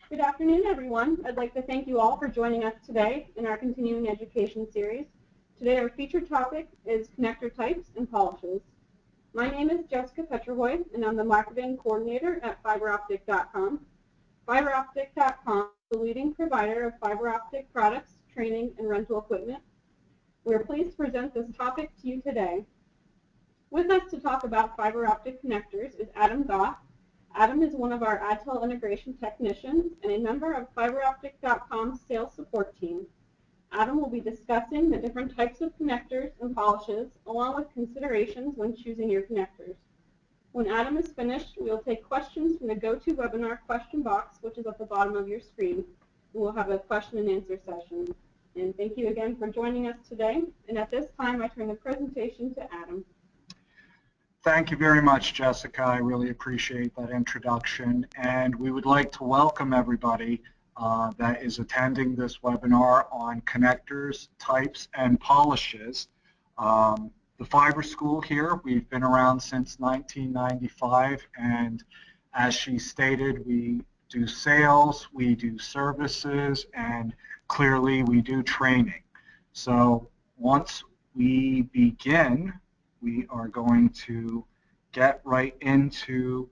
Good afternoon, everyone. I'd like to thank you all for joining us today in our continuing education series. Today our featured topic is connector types and polishes. My name is Jessica Petrovoy, and I'm the marketing coordinator at fiberoptic.com. Fiberoptic.com is the leading provider of fiber optic products, training, and rental equipment. We are pleased to present this topic to you today. With us to talk about fiber optic connectors is Adam Goth. Adam is one of our Adtell Integration technicians and a member of fiberoptic.com's sales support team. Adam will be discussing the different types of connectors and polishes, along with considerations when choosing your connectors. When Adam is finished, we will take questions from the GoToWebinar question box, which is at the bottom of your screen. We'll have a question and answer session. And thank you again for joining us today. And at this time, I turn the presentation to Adam. Thank you very much, Jessica. I really appreciate that introduction. And we would like to welcome everybody that is attending this webinar on connectors, types, and polishes. The Fiber School here, we've been around since 1995, and as she stated, we do sales, we do services, and clearly we do training. So once we begin, we are going to get right into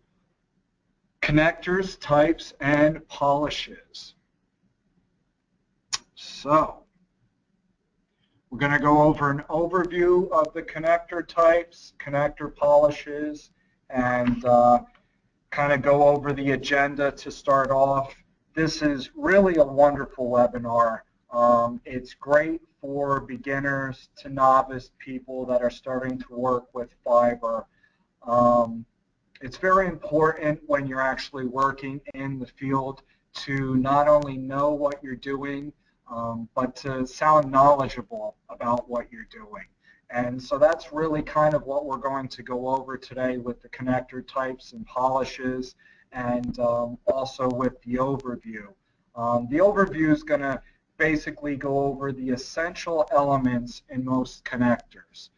connectors, types, and polishes. So we're going to go over an overview of the connector types, connector polishes, and kind of go over the agenda to start off. This is really a wonderful webinar. It's great for beginners to novice people that are starting to work with fiber. It's very important when you're actually working in the field to not only know what you're doing, but to sound knowledgeable about what you're doing. And so that's really kind of what we're going to go over today with the connector types and polishes, and also with the overview. The overview is going to basically go over the essential elements in most connectors.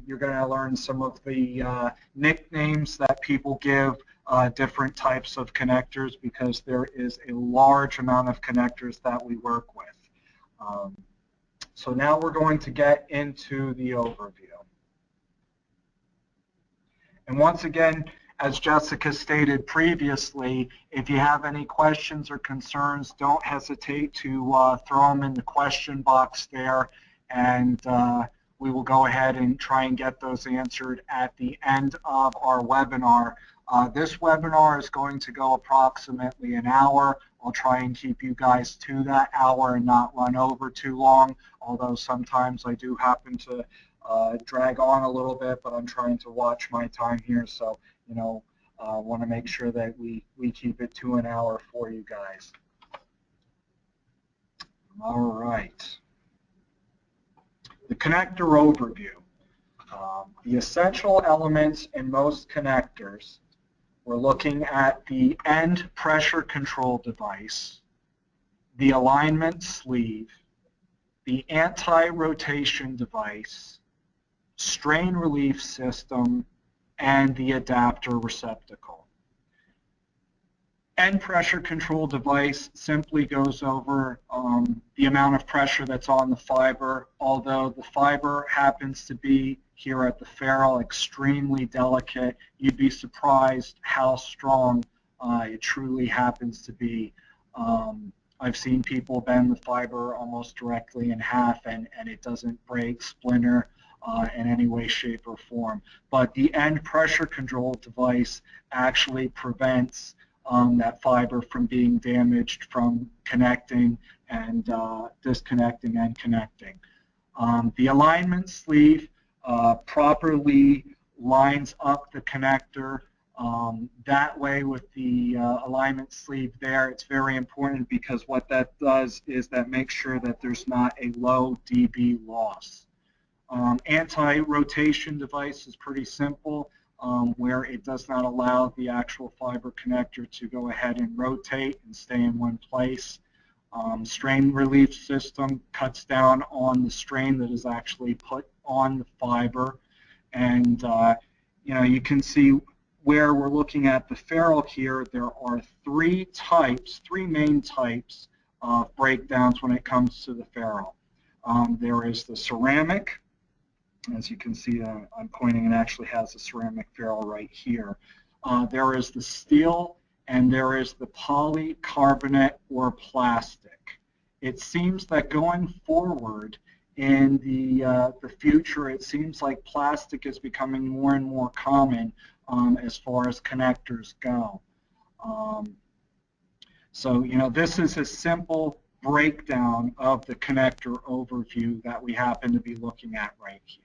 You're going to learn some of the nicknames that people give different types of connectors, because there is a large amount of connectors that we work with. So now we're going to get into the overview. And once again, as Jessica stated previously, if you have any questions or concerns, don't hesitate to throw them in the question box there, and we will go ahead and try and get those answered at the end of our webinar. This webinar is going to go approximately an hour. I'll try and keep you guys to that hour and not run over too long, although sometimes I do happen to drag on a little bit, but I'm trying to watch my time here, so want to make sure that we keep it to an hour for you guys. All right. The connector overview. The essential elements in most connectors. We're looking at the end pressure control device, the alignment sleeve, the anti-rotation device, strain relief system, and the adapter receptacle. End pressure control device simply goes over the amount of pressure that's on the fiber. Although the fiber happens to be here at the ferrule extremely delicate, you'd be surprised how strong it truly happens to be. I've seen people bend the fiber almost directly in half, and it doesn't break, splinter in any way, shape, or form. But the end pressure control device actually prevents that fiber from being damaged from connecting and disconnecting and connecting. The alignment sleeve properly lines up the connector. That way, with the alignment sleeve there, it's very important, because what that does is that makes sure that there's not a low dB loss. Anti-rotation device is pretty simple, where it does not allow the actual fiber connector to go ahead and rotate and stay in one place. Strain relief system cuts down on the strain that is actually put on the fiber, and you can see where we're looking at the ferrule here, there are three main types of breakdowns when it comes to the ferrule. There is the ceramic. As you can see, I'm pointing, and actually has a ceramic ferrule right here. There is the steel, and there is the polycarbonate or plastic. It seems that going forward in the future, it seems like plastic is becoming more and more common as far as connectors go. So, this is a simple breakdown of the connector overview that we happen to be looking at right here.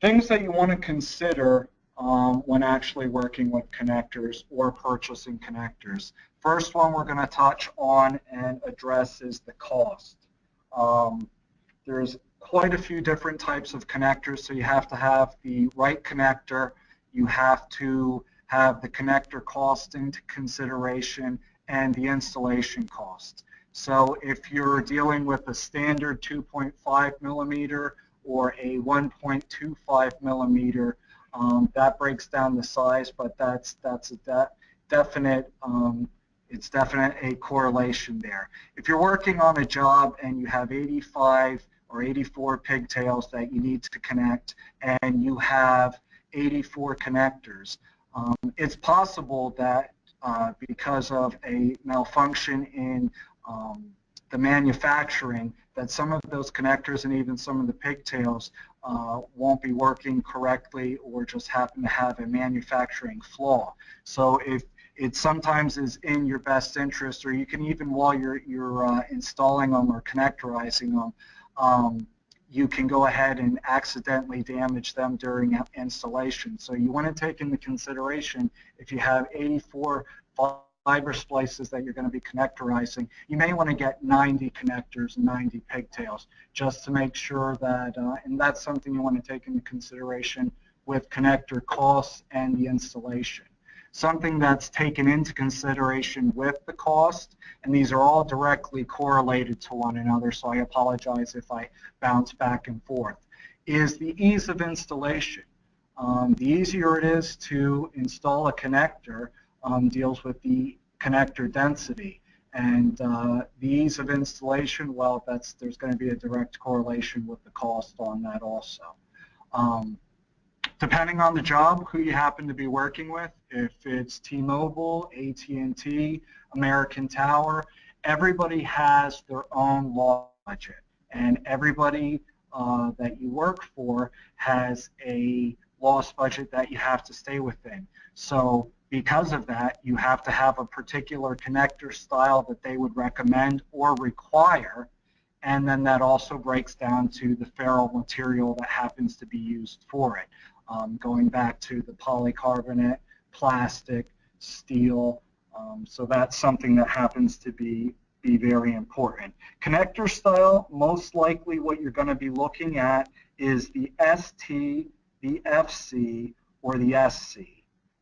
Things that you want to consider when actually working with connectors or purchasing connectors. First one we're going to touch on and address is the cost. There's quite a few different types of connectors, so you have to have the right connector. You have to have the connector cost into consideration and the installation cost. So if you're dealing with a standard 2.5 millimeter or a 1.25 millimeter, that breaks down the size, but that's a definite it's definite a correlation there. If you're working on a job and you have 85 or 84 pigtails that you need to connect, and you have 84 connectors, it's possible that because of a malfunction in the manufacturing, that some of those connectors and even some of the pigtails won't be working correctly, or just happen to have a manufacturing flaw. So if it sometimes is in your best interest, or you can even, while you're installing them or connectorizing them, you can go ahead and accidentally damage them during installation. So you want to take into consideration, if you have 84 fiber splices that you're going to be connectorizing, you may want to get 90 connectors and 90 pigtails, just to make sure that, and that's something you want to take into consideration with connector costs and the installation. Something that's taken into consideration with the cost, and these are all directly correlated to one another, so I apologize if I bounce back and forth, is the ease of installation. The easier it is to install a connector deals with the connector density, and the ease of installation, well, there's going to be a direct correlation with the cost on that also. Depending on the job, who you happen to be working with, if it's T-Mobile, AT&T, American Tower, everybody has their own law budget, and everybody that you work for has a loss budget that you have to stay within. So because of that, you have to have a particular connector style that they would recommend or require, and then that also breaks down to the ferrule material that happens to be used for it. Going back to the polycarbonate, plastic, steel, so that's something that happens to be very important. Connector style, most likely what you're going to be looking at is the ST, the FC, or the SC.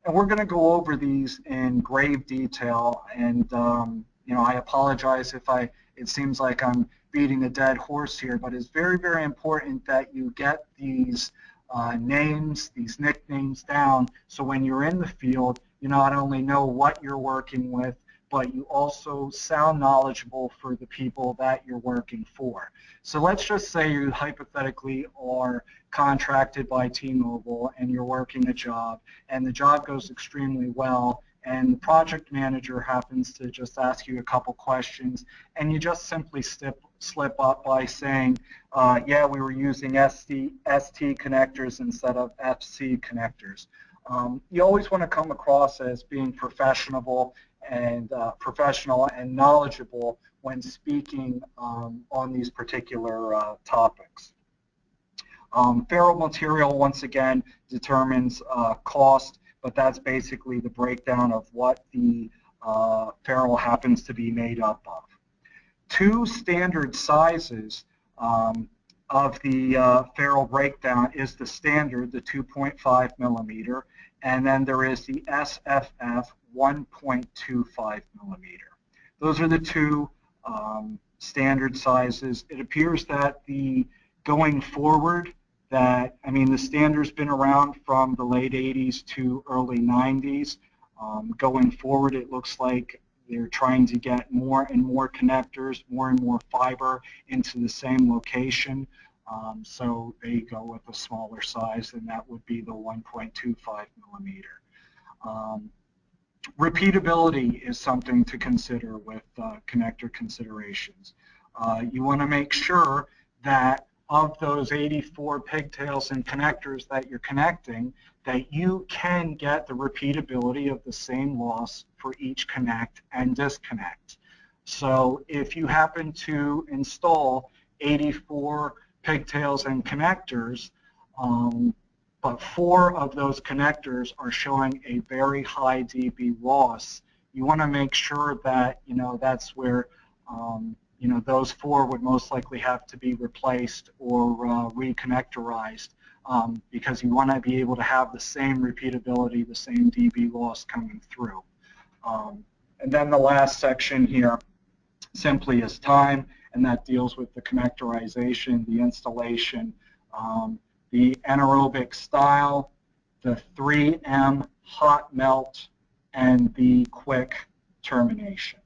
And we're going to go over these in grave detail, and I apologize if it seems like I'm beating a dead horse here, but it's very, very important that you get these names, these nicknames down, so when you're in the field, you not only know what you're working with, but you also sound knowledgeable for the people that you're working for. So let's just say you hypothetically are contracted by T-Mobile and you're working a job, and the job goes extremely well, and the project manager happens to just ask you a couple questions, and you just simply slip up by saying, yeah, we were using ST connectors instead of FC connectors. You always want to come across as being professional and knowledgeable when speaking on these particular topics. Ferrule material, once again, determines cost, but that's basically the breakdown of what the ferrule happens to be made up of. Two standard sizes of the ferrule breakdown is the standard, the 2.5 millimeter, and then there is the SFF 1.25 millimeter. Those are the two standard sizes. It appears that going forward, that, I mean, the standard's been around from the late 80s to early 90s. Going forward, it looks like they're trying to get more and more connectors, more and more fiber into the same location. So they go with a smaller size, and that would be the 1.25 millimeter. Repeatability is something to consider with connector considerations. You want to make sure that of those 84 pigtails and connectors that you're connecting, that you can get the repeatability of the same loss for each connect and disconnect. So if you happen to install 84 pigtails and connectors, but 4 of those connectors are showing a very high dB loss, you want to make sure that, that's where, those 4 would most likely have to be replaced or reconnectorized, because you want to be able to have the same repeatability, the same dB loss coming through. And then the last section here simply is time, and that deals with the connectorization, the installation, the anaerobic style, the 3M hot melt, and the quick termination.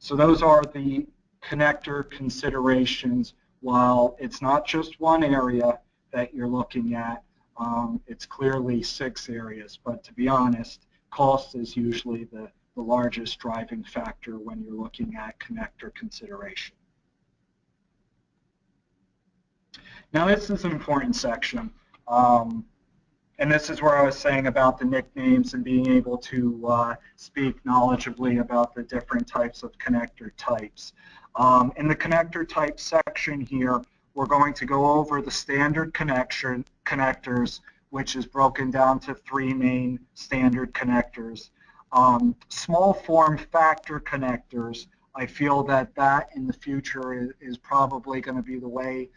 So those are the connector considerations. While it's not just one area that you're looking at, it's clearly 6 areas. But to be honest, cost is usually the largest driving factor when you're looking at connector consideration. Now this is an important section, and this is where I was saying about the nicknames and being able to speak knowledgeably about the different types of connector types. In the connector type section here, we're going to go over the standard connectors, which is broken down to 3 main standard connectors. Small form factor connectors, I feel that in the future is probably going to be the way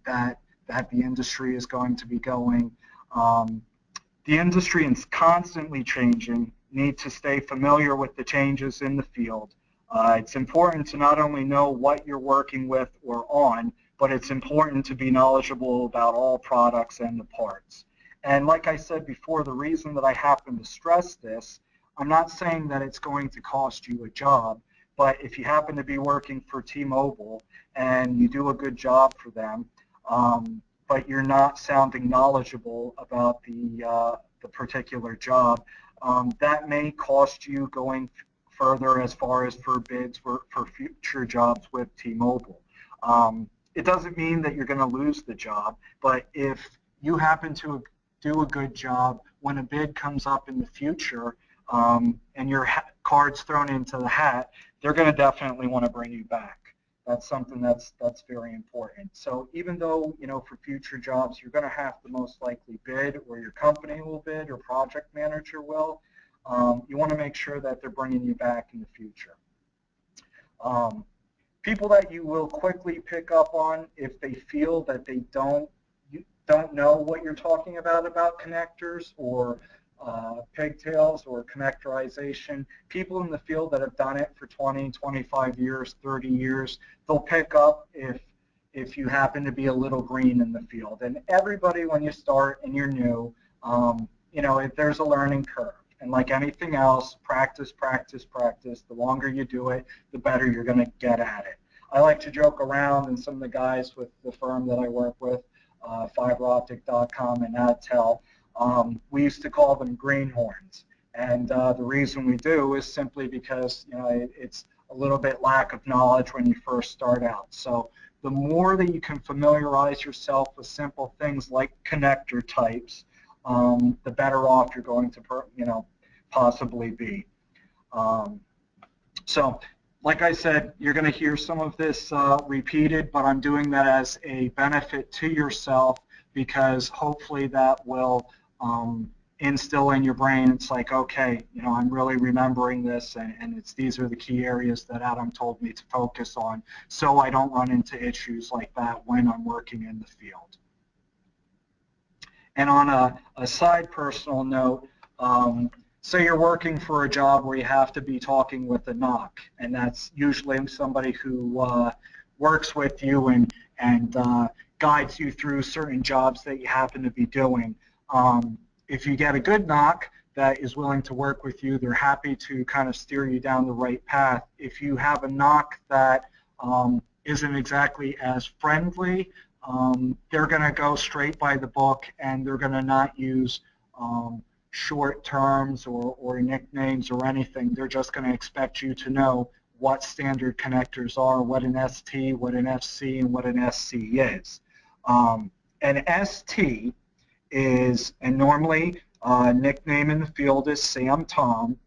that the industry is going to be going. The industry is constantly changing. Need to stay familiar with the changes in the field. It's important to not only know what you're working with or on, but it's important to be knowledgeable about all products and the parts. And like I said before, the reason that I happen to stress this, I'm not saying that it's going to cost you a job, but if you happen to be working for T-Mobile and you do a good job for them, but you're not sounding knowledgeable about the particular job, that may cost you going further as far as for bids for future jobs with T-Mobile. It doesn't mean that you're going to lose the job, but if you happen to do a good job, when a bid comes up in the future and your card's thrown into the hat, they're going to definitely want to bring you back. That's something that's very important. So even though, for future jobs, you're going to have to most likely bid, or your company will bid, or project manager will, you want to make sure that they're bringing you back in the future. People that you will quickly pick up on if they feel that they don't know what you're talking about connectors or pigtails or connectorization. People in the field that have done it for 20, 25 years, 30 years, they'll pick up if you happen to be a little green in the field. And everybody, when you start and you're new, there's a learning curve. And like anything else, practice, practice, practice. The longer you do it, the better you're going to get at it. I like to joke around, and some of the guys with the firm that I work with, fiberoptic.com and Adtell, we used to call them greenhorns. And the reason we do is simply because it's a little bit lack of knowledge when you first start out. So the more that you can familiarize yourself with simple things like connector types, the better off you're going to possibly be. So like I said, you're going to hear some of this repeated, but I'm doing that as a benefit to yourself, because hopefully that will instill in your brain. It's like, okay, I'm really remembering this, and these are the key areas that Adam told me to focus on, so I don't run into issues like that when I'm working in the field. And on a side personal note, say you're working for a job where you have to be talking with a NOC, and that's usually somebody who works with you and guides you through certain jobs that you happen to be doing. If you get a good NOC that is willing to work with you, they're happy to kind of steer you down the right path. If you have a NOC that isn't exactly as friendly, they're going to go straight by the book, and they're going to not use short terms or nicknames or anything. They're just going to expect you to know what standard connectors are, what an ST, what an FC, and what an SC is. An ST is, and normally nickname in the field is Sam Tom.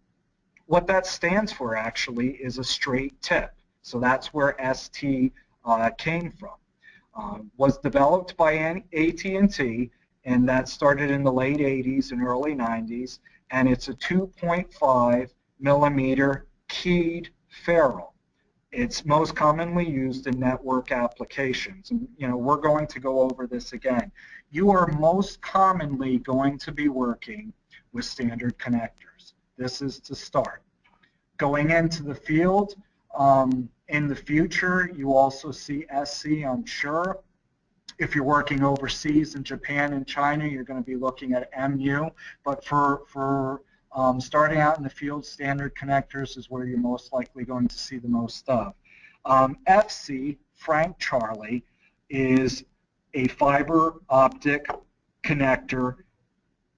What that stands for actually is a straight tip. So that's where ST came from. Was developed by AT&T, and that started in the late 80s and early 90s, and it's a 2.5 millimeter keyed ferrule. It's most commonly used in network applications. And, we're going to go over this again. You are most commonly going to be working with standard connectors. This is to start. Going into the field, in the future, you also see SC, I'm sure. If you're working overseas in Japan and China, you're going to be looking at MU. But for starting out in the field, standard connectors is where you're most likely going to see the most stuff. FC, Frank Charlie, is a fiber optic connector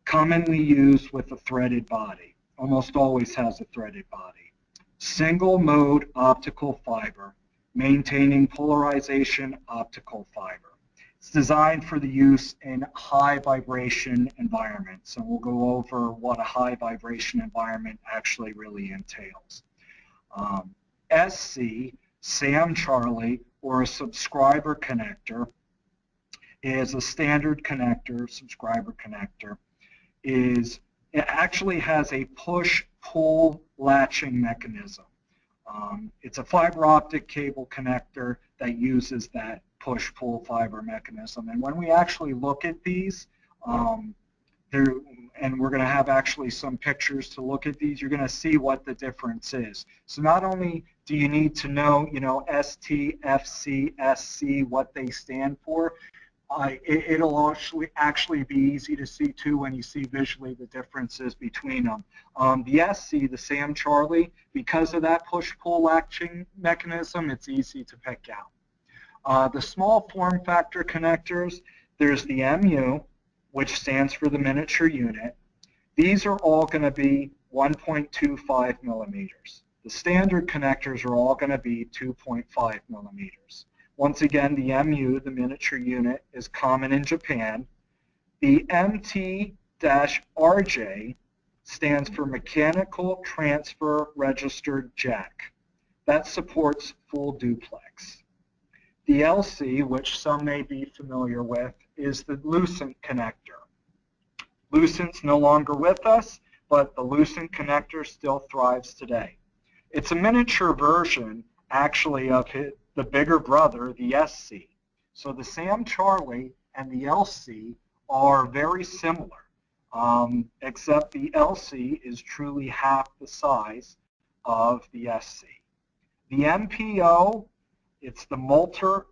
commonly used with a threaded body. Almost always has a threaded body. Single mode optical fiber, maintaining polarization optical fiber. It's designed for the use in high vibration environments, and we'll go over what a high vibration environment actually really entails. SC, Sam Charlie, or a subscriber connector, is a standard connector, subscriber connector. It actually has a push-pull latching mechanism. It's a fiber optic cable connector that uses that push-pull fiber mechanism. And when we actually look at these, and we're going to have actually some pictures to look at these, you're going to see what the difference is. So not only do you need to know, ST, FC, SC, what they stand for, it'll actually be easy to see too when you see visually the differences between them. The SC, the Sam Charlie, because of that push-pull latching mechanism, it's easy to pick out. The small form factor connectors, there's the MU, which stands for the miniature unit. These are all going to be 1.25 millimeters. The standard connectors are all going to be 2.5 millimeters. Once again, the MU, the miniature unit, is common in Japan. The MT-RJ stands for Mechanical Transfer Registered Jack. That supports full duplex. The LC, which some may be familiar with, is the Lucent connector. Lucent's no longer with us, but the Lucent connector still thrives today. It's a miniature version, actually, of the bigger brother, the SC. So the Sam Charlie and the LC are very similar, except the LC is truly half the size of the SC. The MPO, it's the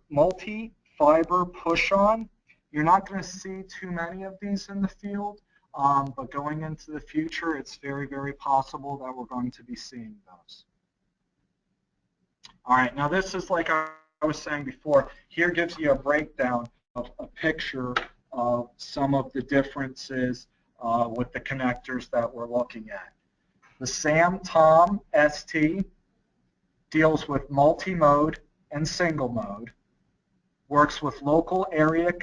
multi-fiber push-on. You're not going to see too many of these in the field, but going into the future, it's very, very possible that we're going to be seeing those. All right, now this is like I was saying before. Here gives you a breakdown of a picture of some of the differences with the connectors that we're looking at. The Sam Tom ST deals with multi-mode and single mode, works with local area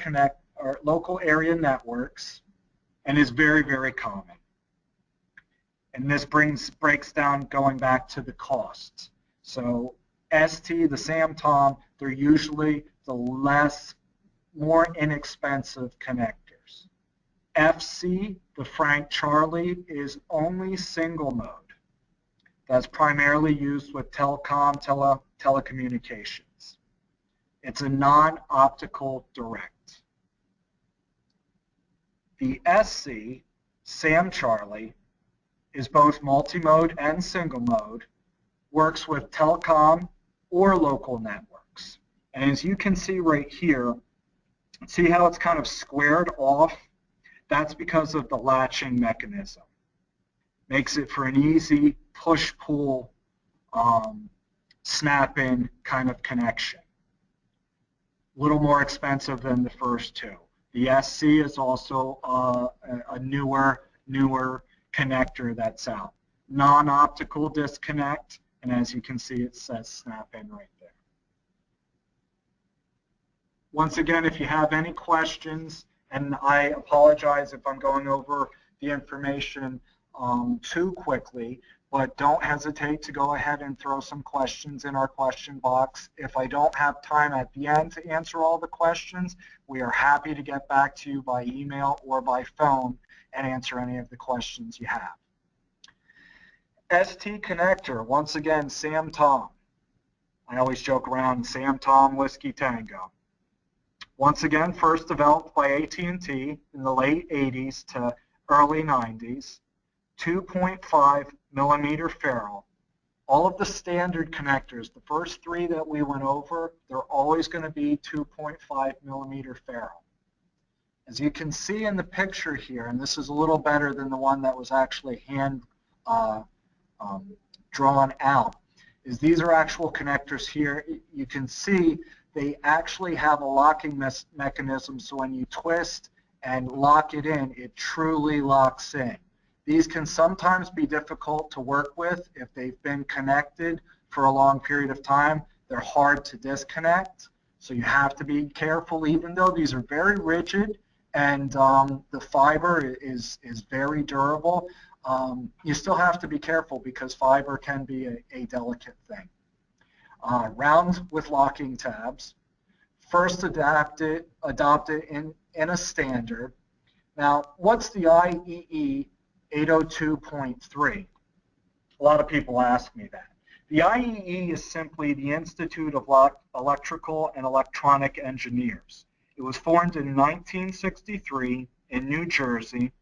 networks, and is very, very common. And this breaks down going back to the costs. So ST, the Sam Tom, they're usually the more inexpensive connectors. FC, the Frank Charlie, is only single mode. That's primarily used with telecommunications. It's a non-optical direct. The SC, Sam Charlie, is both multi-mode and single mode, works with telecom or local networks. And as you can see right here, See how it's kind of squared off? That's because of the latching mechanism. Makes it for an easy push-pull, snap-in kind of connection. A little more expensive than the first two. The SC is also a newer connector that's out. Non-optical disconnect, and as you can see, it says snap-in right there. Once again, if you have any questions, and I apologize if I'm going over the information too quickly, but don't hesitate to go ahead and throw some questions in our question box. If I don't have time at the end to answer all the questions, we are happy to get back to you by email or by phone and answer any of the questions you have. ST connector, once again, Sam Tom. I always joke around, Sam Tom Whiskey Tango. Once again, first developed by AT&T in the late 80s to early 90s. 2.5 millimeter ferrule. All of the standard connectors, the first three that we went over, they're always going to be 2.5 millimeter ferrule. As you can see in the picture here, and this is a little better than the one that was actually hand drawn out, is these are actual connectors here. You can see they actually have a locking mechanism, so when you twist and lock it in, it truly locks in. These can sometimes be difficult to work with if they've been connected for a long period of time. They're hard to disconnect, so you have to be careful. Even though these are very rigid and the fiber is very durable, you still have to be careful because fiber can be a delicate thing. Round with locking tabs. First adopted in a standard. Now, what's the IEE 802.3? A lot of people ask me that. The IEE is simply the Institute of Electrical and Electronic Engineers. It was formed in 1963 in New Jersey.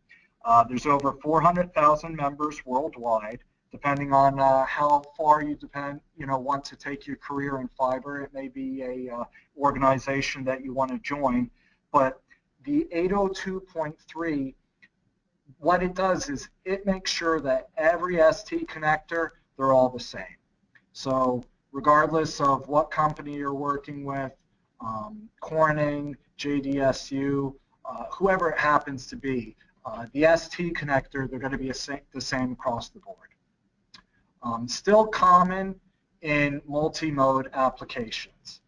There's over 400,000 members worldwide. Depending on how far you want to take your career in fiber, it may be a organization that you want to join. But the 802.3, what it does is it makes sure that every ST connector, they're all the same. So regardless of what company you're working with, Corning, JDSU, whoever it happens to be, the ST connector, they're going to be the same across the board. Still common in multi-mode applications.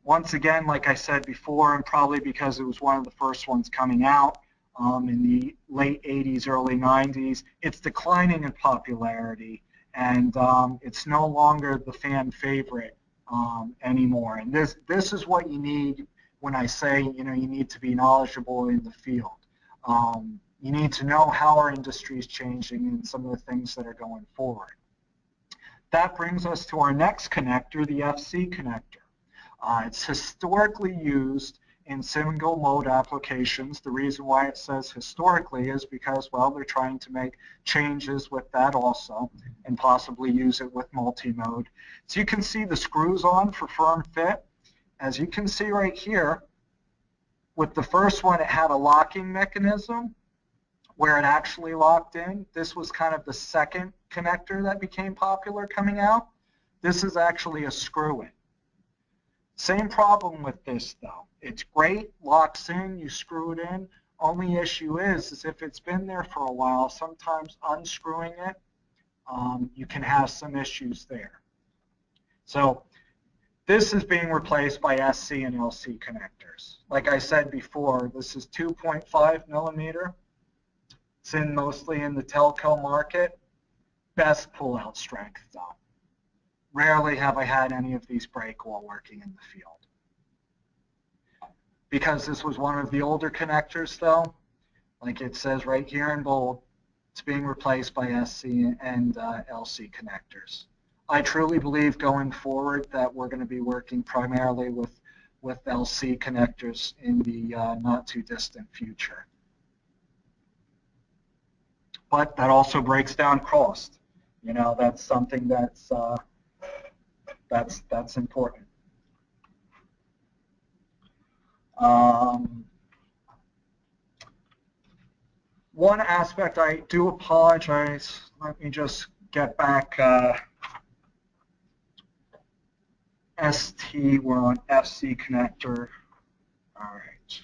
Once again, like I said before, and probably because it was one of the first ones coming out in the late 80s, early 90s, it's declining in popularity, and it's no longer the fan favorite anymore. And this is what you need when I say, you need to be knowledgeable in the field. You need to know how our industry is changing and some of the things that are going forward. That brings us to our next connector, the FC connector. It's historically used in single mode applications. The reason why it says historically is because, well, they're trying to make changes with that also and possibly use it with multi-mode. So you can see the screws on for firm fit. As you can see right here, with the first one, it had a locking mechanism where it actually locked in. This was kind of the second connector that became popular coming out. This is actually a screw-in. Same problem with this though. It's great, locks in, you screw it in. Only issue is if it's been there for a while, sometimes unscrewing it, you can have some issues there. So this is being replaced by SC and LC connectors. Like I said before, this is 2.5 millimeter. It's mostly in the telco market. Best pull-out strength, though. Rarely have I had any of these break while working in the field. Because this was one of the older connectors, though, like it says right here in bold, it's being replaced by SC and LC connectors. I truly believe going forward that we're going to be working primarily with LC connectors in the not too distant future. But that also breaks down cost. That's something that's important. One aspect, I do apologize. Let me just get back. ST, we're on FC connector. All right.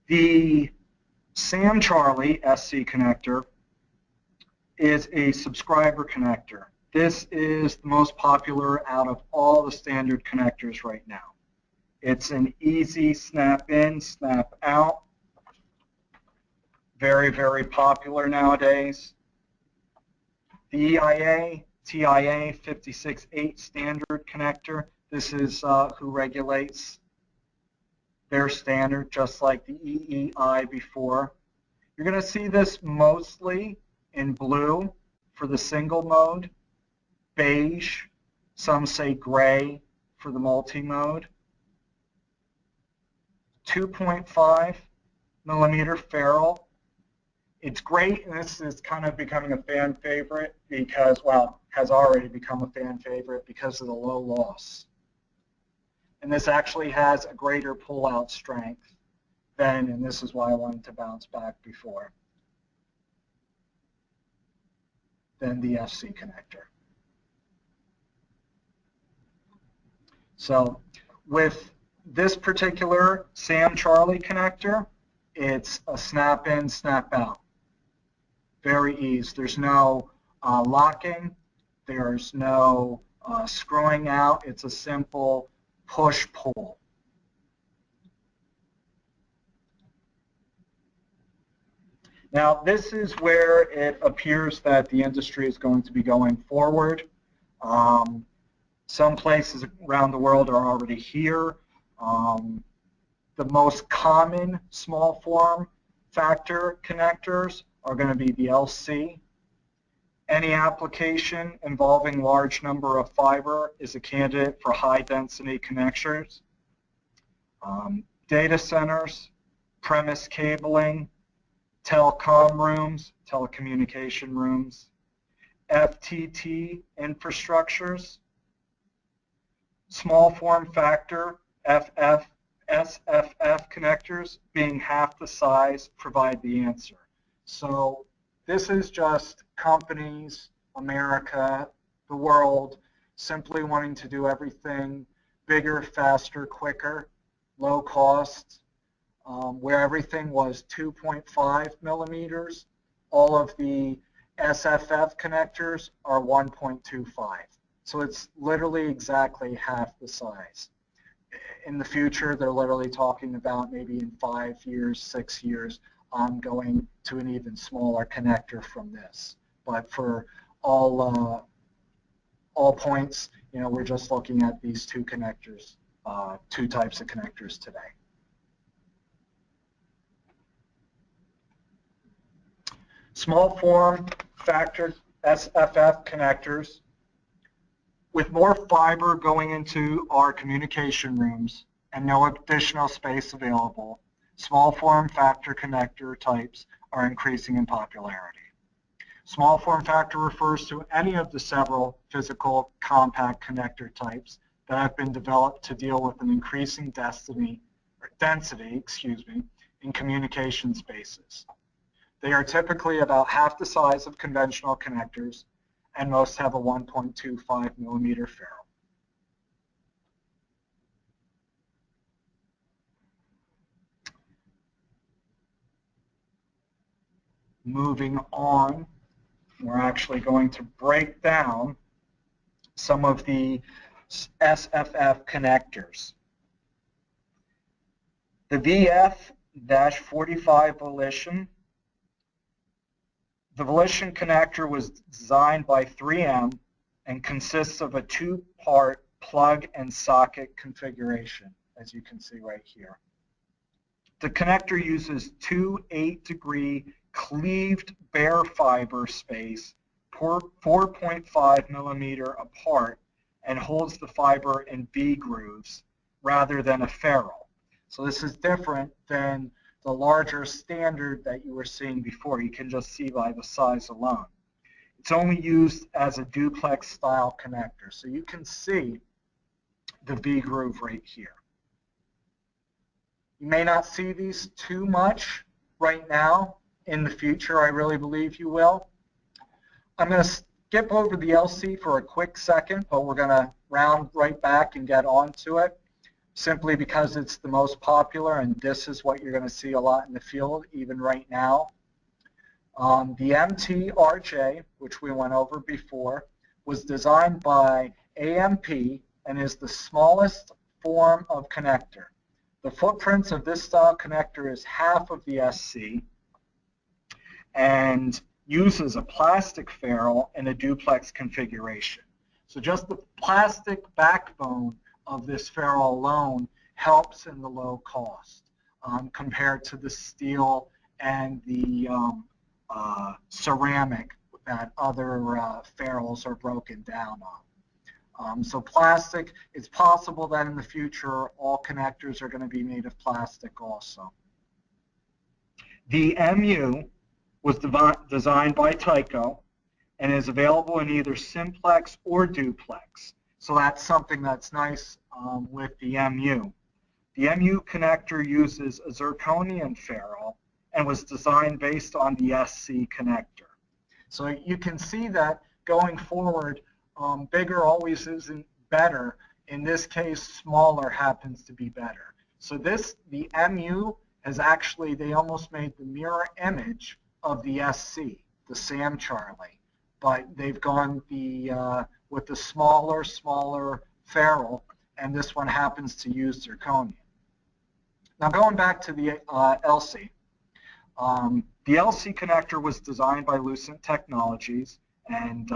The Sam Charlie SC connector is a subscriber connector. This is the most popular out of all the standard connectors right now. It's an easy snap in, snap out. Very, very popular nowadays. The EIA, TIA 56.8 standard connector. This is who regulates their standard, just like the EEI before. You're going to see this mostly in blue for the single mode, beige, some say gray for the multi-mode. 2.5 millimeter ferrule. It's great, and this is kind of becoming a fan favorite because, well, has already become a fan favorite because of the low loss. And this actually has a greater pull-out strength than, and this is why I wanted to bounce back before, than the FC connector. So with this particular Sam Charlie connector, it's a snap in, snap out. Very easy. There's no locking. There's no screwing out. It's a simple push-pull. Now, this is where it appears that the industry is going to be going forward. Some places around the world are already here. The most common small form factor connectors are going to be the LC. Any application involving large number of fiber is a candidate for high density connectors. Data centers, premise cabling, telecom rooms, telecommunication rooms, FTT infrastructures, small form factor SFF connectors being half the size provide the answer. So this is just companies, America, the world, simply wanting to do everything bigger, faster, quicker, low cost. Where everything was 2.5 millimeters, all of the SFF connectors are 1.25. So it's literally exactly half the size. In the future, they're literally talking about maybe in 5 years, 6 years, going to an even smaller connector from this. But for all points, you know, we're just looking at these two connectors, two types of connectors today. Small form factor SFF connectors. With more fiber going into our communication rooms and no additional space available, small form factor connector types are increasing in popularity. Small form factor refers to any of the several physical compact connector types that have been developed to deal with an increasing density in communication spaces. They are typically about half the size of conventional connectors, and most have a 1.25 millimeter ferrule. Moving on, we're actually going to break down some of the SFF connectors. The VF-45 Volition. The Volition connector was designed by 3M and consists of a two-part plug and socket configuration, as you can see right here. The connector uses two 8-degree cleaved bare fiber space 4.5 millimeter apart and holds the fiber in V grooves rather than a ferrule. So this is different than the larger standard that you were seeing before. You can just see by the size alone. It's only used as a duplex style connector. So you can see the V groove right here. You may not see these too much right now. In the future, I really believe you will. I'm going to skip over the LC for a quick second, but we're going to round right back and get onto it, simply because it's the most popular, and this is what you're going to see a lot in the field, even right now. The MTRJ, which we went over before, was designed by AMP and is the smallest form of connector. The footprints of this style connector is half of the SC and uses a plastic ferrule in a duplex configuration. So just the plastic backbone of this ferrule alone helps in the low cost compared to the steel and the ceramic that other ferrules are broken down on. So plastic, it's possible that in the future all connectors are going to be made of plastic also. The MU was designed by Tyco and is available in either simplex or duplex. So that's something that's nice with the MU. The MU connector uses a zirconium ferrule and was designed based on the SC connector. So you can see that going forward, bigger always isn't better. In this case, smaller happens to be better. So the MU has actually, they almost made the mirror image of the SC, the Sam Charlie, but they've gone with the smaller ferrule, and this one happens to use zirconium. Now going back to the LC. The LC connector was designed by Lucent Technologies, and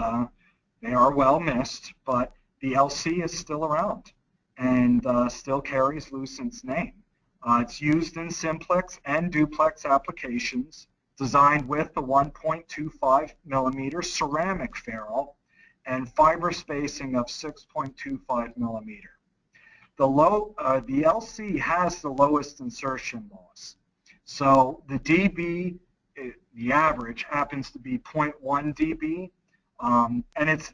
they are well missed, but the LC is still around and still carries Lucent's name. It's used in simplex and duplex applications, designed with the 1.25 millimeter ceramic ferrule and fiber spacing of 6.25 millimeter. The LC has the lowest insertion loss. So the dB, the average, happens to be 0.1 dB, and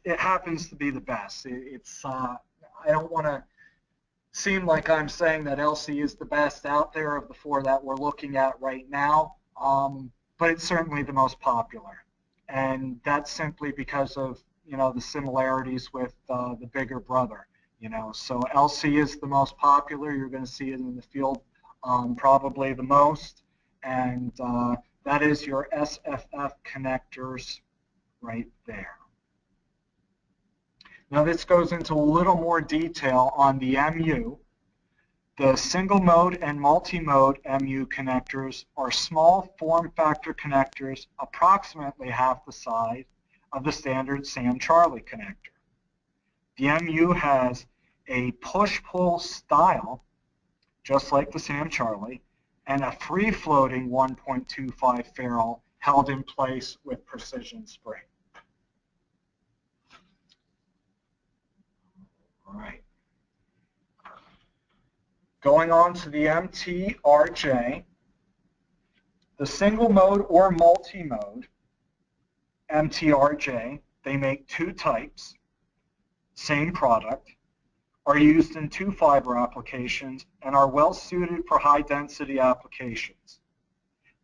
it happens to be the best. I don't want to seem like I'm saying that LC is the best out there of the four that we're looking at right now, but it's certainly the most popular, and that's simply because of the similarities with the bigger brother. So LC is the most popular. You're going to see it in the field probably the most, and that is your SFF connectors right there. Now this goes into a little more detail on the MU. The single mode and multi-mode MU connectors are small form factor connectors approximately half the size of the standard Sam Charlie connector. The MU has a push-pull style, just like the Sam Charlie, and a free-floating 1.25 ferrule held in place with precision spring. All right. Going on to the MTRJ, the single mode or multi-mode MTRJ, they make two types, same product, are used in two fiber applications and are well suited for high density applications.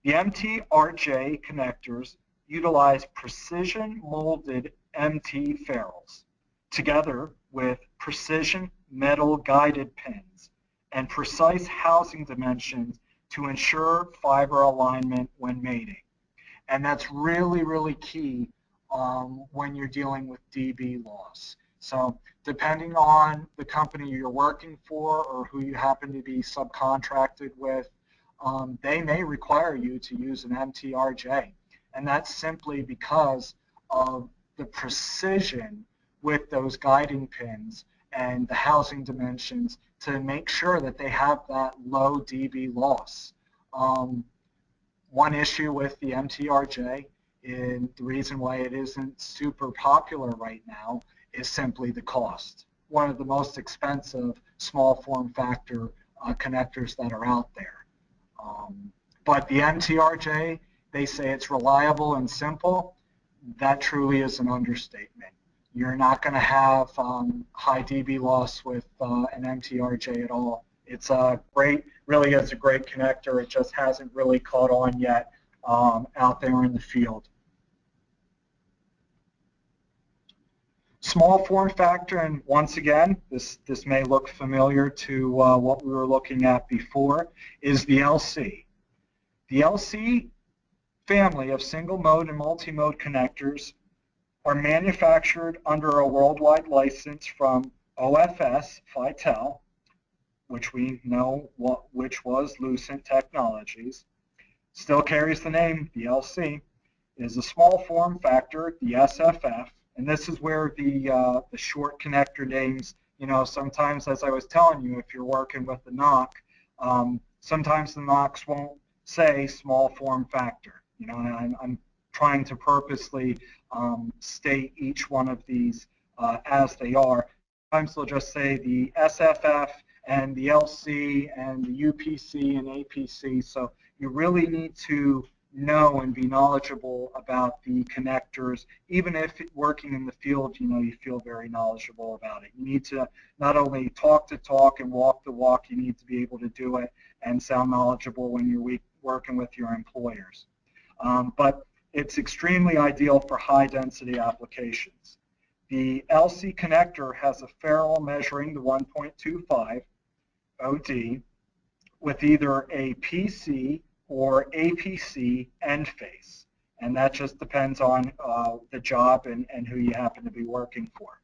The MTRJ connectors utilize precision molded MT ferrules together with precision metal guided pins and precise housing dimensions to ensure fiber alignment when mating. And that's really, really key when you're dealing with dB loss. So depending on the company you're working for or who you happen to be subcontracted with, they may require you to use an MTRJ. And that's simply because of the precision with those guiding pins and the housing dimensions to make sure that they have that low dB loss. One issue with the MTRJ, and the reason why it isn't super popular right now, is simply the cost. One of the most expensive small form factor connectors that are out there. But the MTRJ, they say it's reliable and simple. that truly is an understatement. You're not going to have high dB loss with an MTRJ at all. It's a great, really is a great connector. It just hasn't really caught on yet out there in the field. Small form factor, and once again, this may look familiar to what we were looking at before, is the LC. The LC family of single mode and multi-mode connectors are manufactured under a worldwide license from OFS, Adtell, which we know which was Lucent Technologies. Still carries the name, the LC. It is a small form factor, the SFF, and this is where the short connector names, you know, sometimes, as I was telling you, if you're working with the NOC, sometimes the NOCs won't say small form factor. You know, and I'm trying to purposely state each one of these as they are. Sometimes they'll just say the SFF and the LC and the UPC and APC. So you really need to know and be knowledgeable about the connectors. Even if working in the field, you know, you feel very knowledgeable about it. You need to not only talk the talk and walk the walk, you need to be able to do it and sound knowledgeable when you're working with your employers. But it's extremely ideal for high-density applications. The LC connector has a ferrule measuring the 1.25 OD with either a PC or APC end face, and that just depends on the job and who you happen to be working for.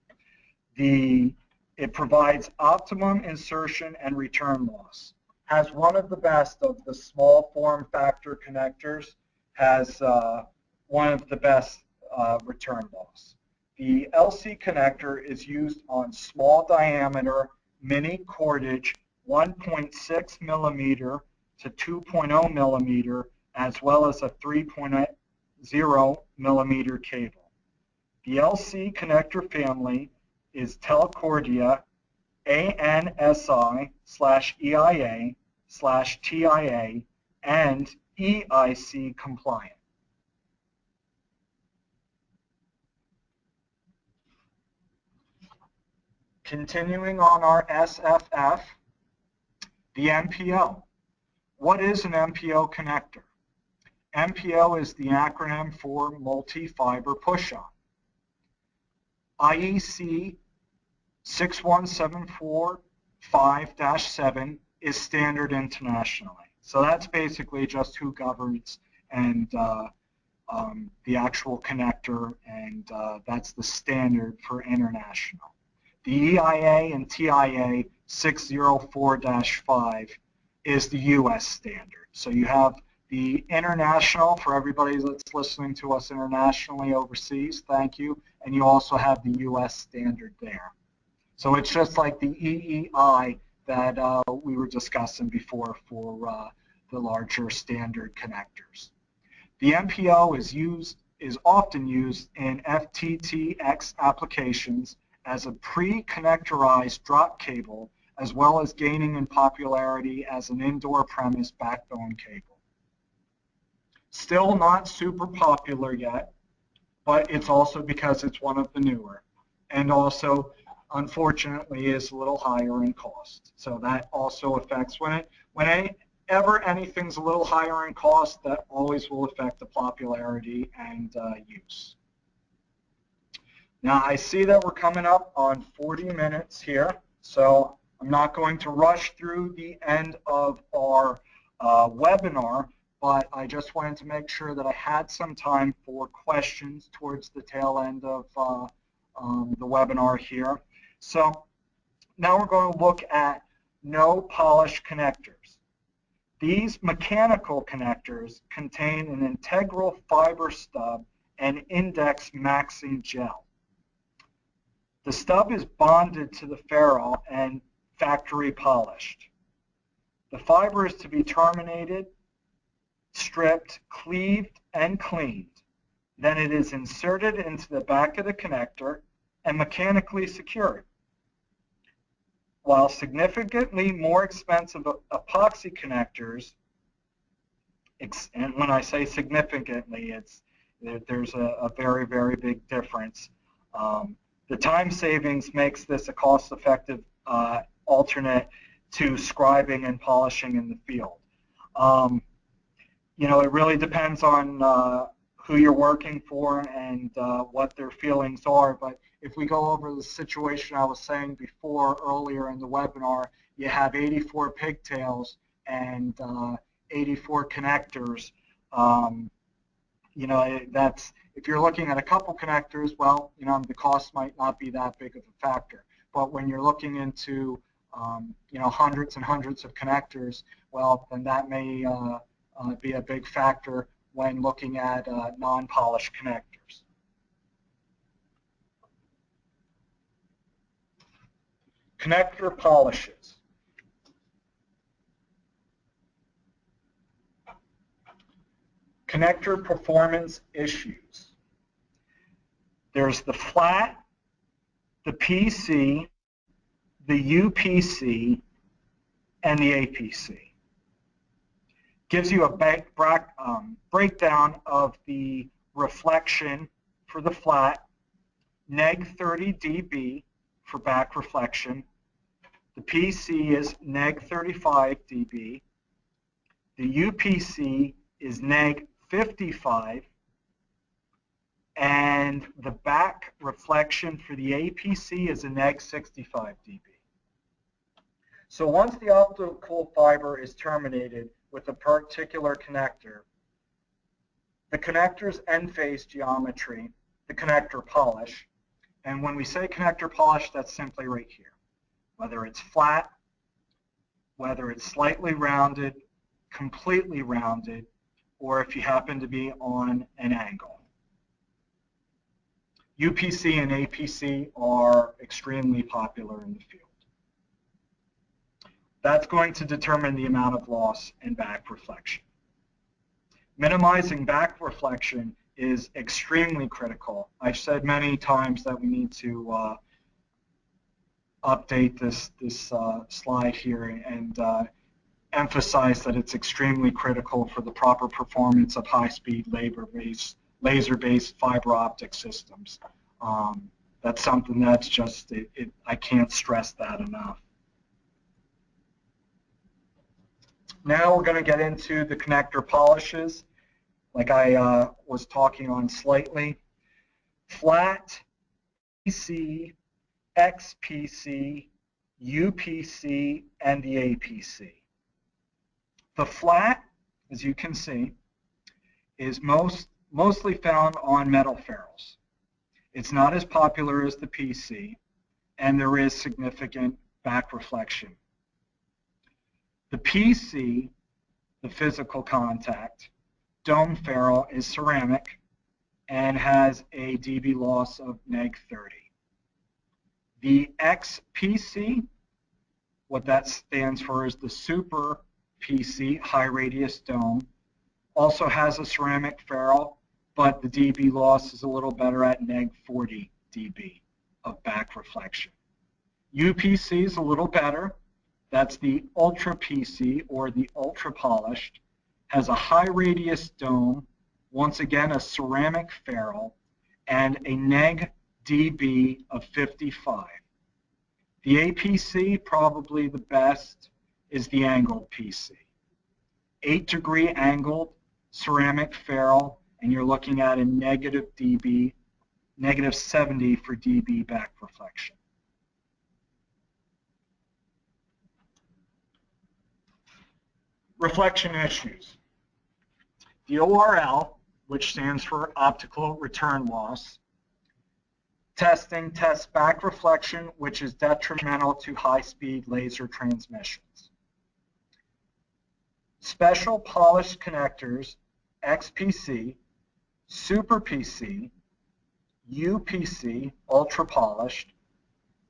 It provides optimum insertion and return loss. Has one of the best of the small form factor connectors, has one of the best return loss. The LC connector is used on small diameter mini cordage 1.6 millimeter to 2.0 millimeter, as well as a 3.0 millimeter cable. The LC connector family is Telcordia ANSI/EIA/TIA and EIC compliant. Continuing on our SFF, the MPO. What is an MPO connector? MPO is the acronym for multi-fiber push-on. IEC 61745-7 is standard internationally. So that's basically just who governs and the actual connector, and that's the standard for international. The EIA and TIA 604-5 is the US standard. So you have the international for everybody that's listening to us internationally overseas, thank you, and you also have the US standard there. So it's just like the EEI that we were discussing before for the larger standard connectors. The MPO is often used in FTTX applications as a pre-connectorized drop cable, as well as gaining in popularity as an indoor premise backbone cable. Still not super popular yet, but it's also because it's one of the newer, and also unfortunately is a little higher in cost. So that also affects whenever anything's a little higher in cost, that always will affect the popularity and use. Now I see that we're coming up on 40 minutes here, so I'm not going to rush through the end of our webinar, but I just wanted to make sure that I had some time for questions towards the tail end of the webinar here. So now we're going to look at no polish connectors. These mechanical connectors contain an integral fiber stub and index maxing gel. The stub is bonded to the ferrule and factory polished. The fiber is to be terminated, stripped, cleaved, and cleaned. Then it is inserted into the back of the connector and mechanically secured. While significantly more expensive epoxy connectors, and when I say significantly, There's a very, very big difference. The time savings makes this a cost-effective alternate to scribing and polishing in the field. It really depends on who you're working for and what their feelings are. But if we go over the situation I was saying before earlier in the webinar, you have 84 pigtails and 84 connectors. That's, if you're looking at a couple connectors, well, the cost might not be that big of a factor. But when you're looking into hundreds and hundreds of connectors, well, then that may be a big factor when looking at non-polished connectors. Connector polishes. Connector performance issues. There's the flat, the PC, the UPC, and the APC. Gives you a breakdown of the reflection for the flat, neg 30 dB for back reflection. The PC is neg 35 dB. The UPC is neg 55, and the back reflection for the APC is a neg 65 dB. So once the optical fiber is terminated with a particular connector, the connector's end phase geometry, the connector polish, and when we say connector polish, that's simply right here. Whether it's flat, whether it's slightly rounded, completely rounded, or if you happen to be on an angle. UPC and APC are extremely popular in the field. That's going to determine the amount of loss in back reflection. Minimizing back reflection is extremely critical. I've said many times that we need to update this slide here and emphasize that it's extremely critical for the proper performance of high-speed laser-based fiber optic systems. That's something that's just, I can't stress that enough. Now we're going to get into the connector polishes, like I was talking on slightly. Flat, PC, XPC, UPC, and the APC. The flat, as you can see, is mostly found on metal ferrules. It's not as popular as the PC, and there is significant back reflection. The PC, the physical contact, dome ferrule is ceramic and has a dB loss of neg 30. The XPC, what that stands for is the super PC, high radius dome, also has a ceramic ferrule, but the dB loss is a little better at neg 40 dB of back reflection. UPC is a little better. That's the ultra PC, or the ultra polished, has a high radius dome, once again a ceramic ferrule, and a neg dB of 55. The APC, probably the best, is the angled PC. 8-degree angled ceramic ferrule, and you're looking at a negative dB, negative 70 for dB back reflection. Reflection issues. The ORL, which stands for optical return loss, testing tests back reflection, which is detrimental to high-speed laser transmissions. Special polished connectors, XPC, Super PC, UPC, ultra polished,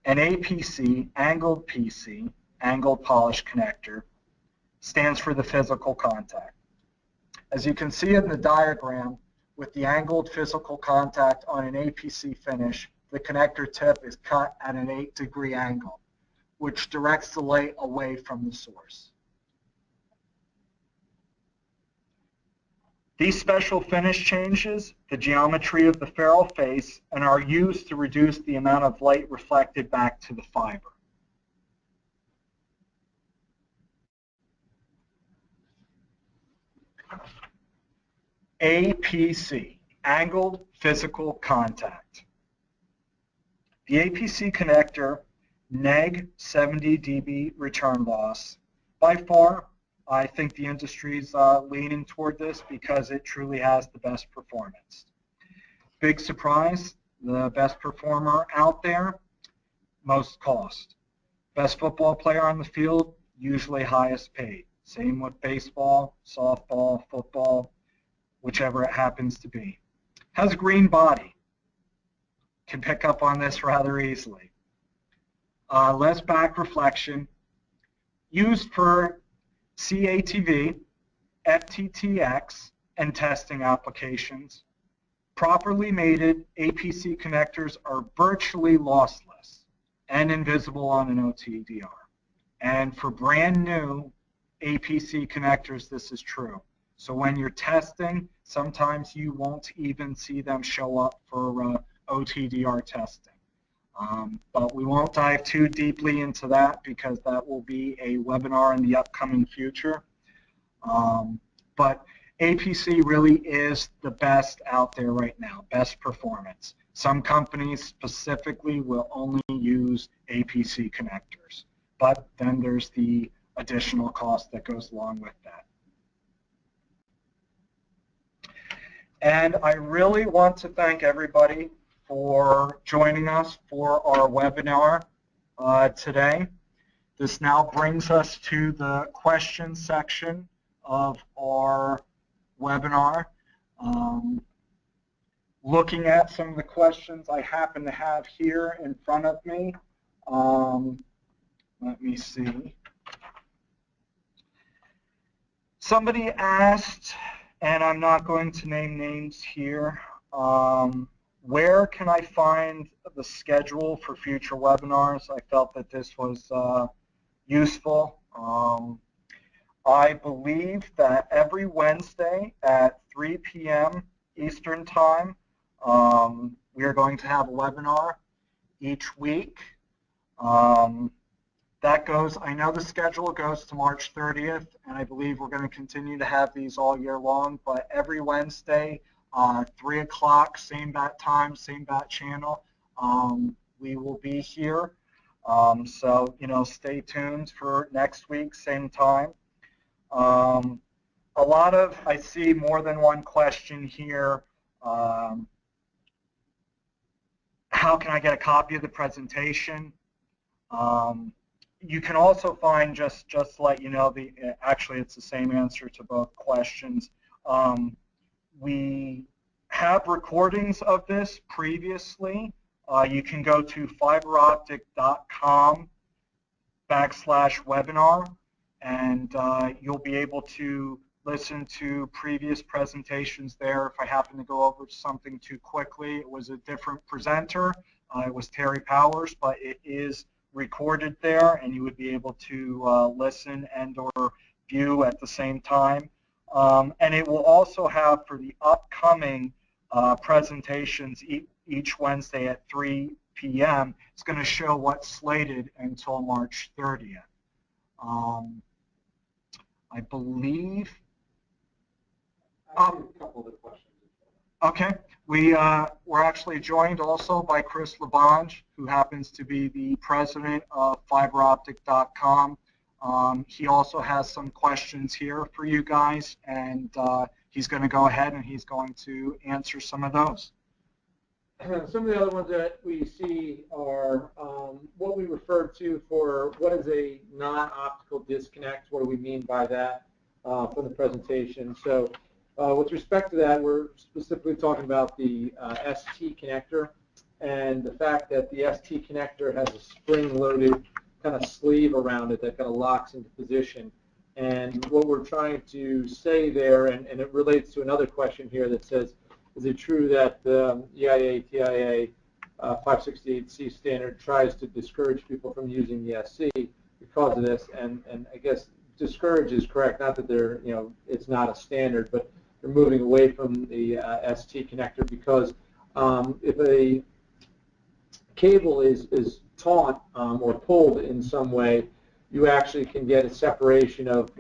and APC, angled PC, angled polished connector, stands for the physical contact. As you can see in the diagram, with the angled physical contact on an APC finish, the connector tip is cut at an 8-degree angle, which directs the light away from the source. These special finish changes the geometry of the ferrule face and are used to reduce the amount of light reflected back to the fiber. APC, angled physical contact. The APC connector, neg 70 dB return loss. By far, I think the industry's leaning toward this because it truly has the best performance. Big surprise, the best performer out there, most cost. Best football player on the field, usually highest paid. Same with baseball, softball, football, whichever it happens to be. Has a green body. Can pick up on this rather easily. Less back reflection. Used for CATV, FTTX, and testing applications. Properly mated APC connectors are virtually lossless and invisible on an OTDR. And for brand new APC connectors, this is true. So when you're testing, sometimes you won't even see them show up for OTDR testing. But we won't dive too deeply into that because that will be a webinar in the upcoming future. But APC really is the best out there right now, best performance. Some companies specifically will only use APC connectors, but then there's the additional cost that goes along with that. And I really want to thank everybody for joining us for our webinar today. This now brings us to the question section of our webinar. Looking at some of the questions I happen to have here in front of me. Let me see. Somebody asked, and I'm not going to name names here, where can I find the schedule for future webinars? I felt that this was useful. I believe that every Wednesday at 3 p.m. Eastern Time, we are going to have a webinar each week. That goes, I know the schedule goes to March 30th, and I believe we're going to continue to have these all year long, but every Wednesday, 3 o'clock, same bat time, same bat channel, we will be here. So, stay tuned for next week, same time. A lot of, I see more than one question here. How can I get a copy of the presentation? You can also find, just to let you know, actually it's the same answer to both questions. We have recordings of this previously. You can go to fiberoptic.com/webinar, and you'll be able to listen to previous presentations there. If I happen to go over something too quickly, it was a different presenter. It was Terry Powers, but it is recorded there, and you would be able to listen and or view at the same time. And it will also have, for the upcoming presentations each Wednesday at 3 p.m., it's going to show what's slated until March 30th. I believe. A couple of the questions. Okay. We're actually joined also by Chris Labange, who happens to be the president of fiberoptic.com. He also has some questions here for you guys, and he's going to go ahead and he's going to answer some of those. Some of the other ones that we see are what we refer to for what is a non-optical disconnect. What do we mean by that for the presentation? So with respect to that, we're specifically talking about the ST connector and the fact that the ST connector has a spring-loaded kind of sleeve around it that kind of locks into position. And what we're trying to say there, and it relates to another question here that says, is it true that the EIA TIA 568C standard tries to discourage people from using the SC because of this? And I guess discourage is correct, not that they're, it's not a standard, but they're moving away from the ST connector because if a cable is taut or pulled in some way, you actually can get a separation of,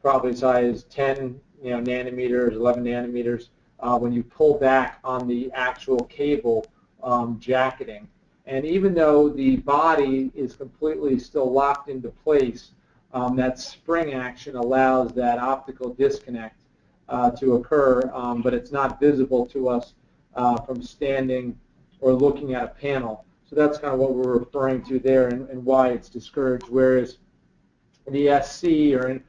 probably size 10, nanometers, 11 nanometers when you pull back on the actual cable jacketing. And even though the body is completely still locked into place, that spring action allows that optical disconnect to occur, but it's not visible to us from standing or looking at a panel. So that's kind of what we're referring to there and why it's discouraged, whereas the SC or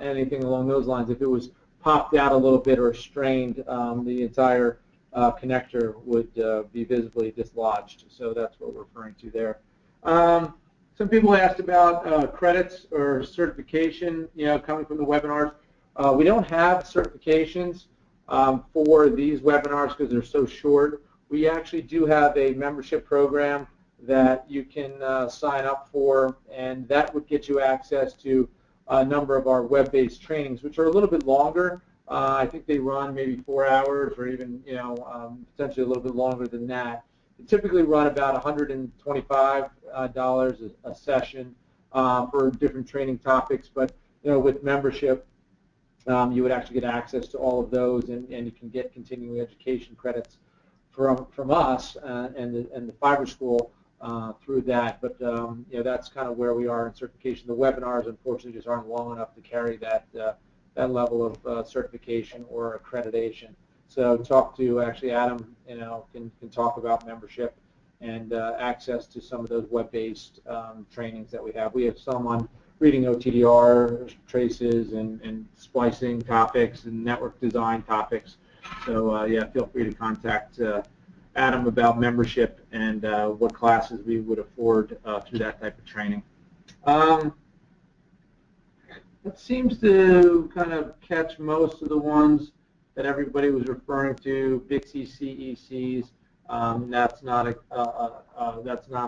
anything along those lines, if it was popped out a little bit or strained, the entire connector would be visibly dislodged. So that's what we're referring to there. Some people asked about credits or certification, coming from the webinars. We don't have certifications for these webinars because they're so short. We actually do have a membership program that you can sign up for, and that would get you access to a number of our web-based trainings, which are a little bit longer. I think they run maybe 4 hours or even, potentially a little bit longer than that. They typically run about $125 a session for different training topics, but with membership, you would actually get access to all of those, and you can get continuing education credits from us and the Fiber School through that. But that's kind of where we are in certification. The webinars, unfortunately, just aren't long enough to carry that level of certification or accreditation. So talk to actually Adam. Can talk about membership and access to some of those web-based trainings that we have. We have some on reading OTDR traces and splicing topics and network design topics. So yeah, feel free to contact Adam about membership and what classes we would afford through that type of training. It seems to kind of catch most of the ones that everybody was referring to. Bixie CECs, that's not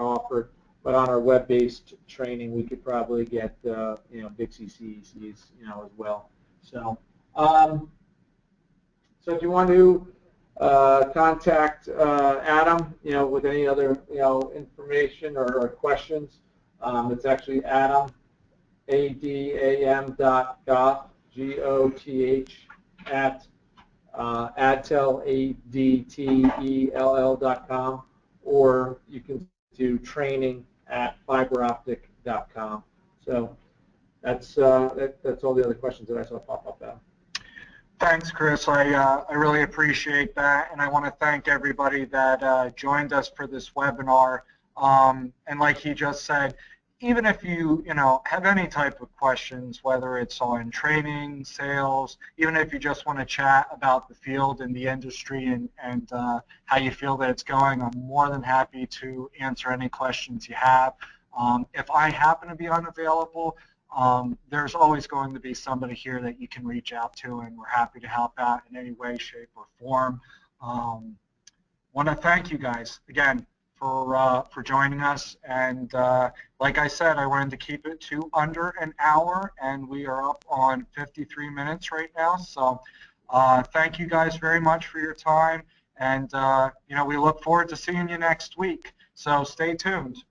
offered, but on our web-based training, we could probably get Bixie CECs as well. So, so if you want to contact Adam, with any other information or questions, it's actually Adam, adam.goth, G-O-T-H, at Adtell, ADTELL.com, or you can do training at fiberoptic.com. So that's all the other questions that I saw pop up, Adam. Thanks, Chris. I really appreciate that, and I want to thank everybody that joined us for this webinar. And like he just said, even if you have any type of questions, whether it's on training, sales, even if you just want to chat about the field and the industry and how you feel that it's going, I'm more than happy to answer any questions you have. If I happen to be unavailable, there's always going to be somebody here that you can reach out to, and we're happy to help out in any way, shape, or form. Want to thank you guys again for joining us, and like I said, I wanted to keep it to under an hour, and we are up on 53 minutes right now. So thank you guys very much for your time, and we look forward to seeing you next week. So stay tuned.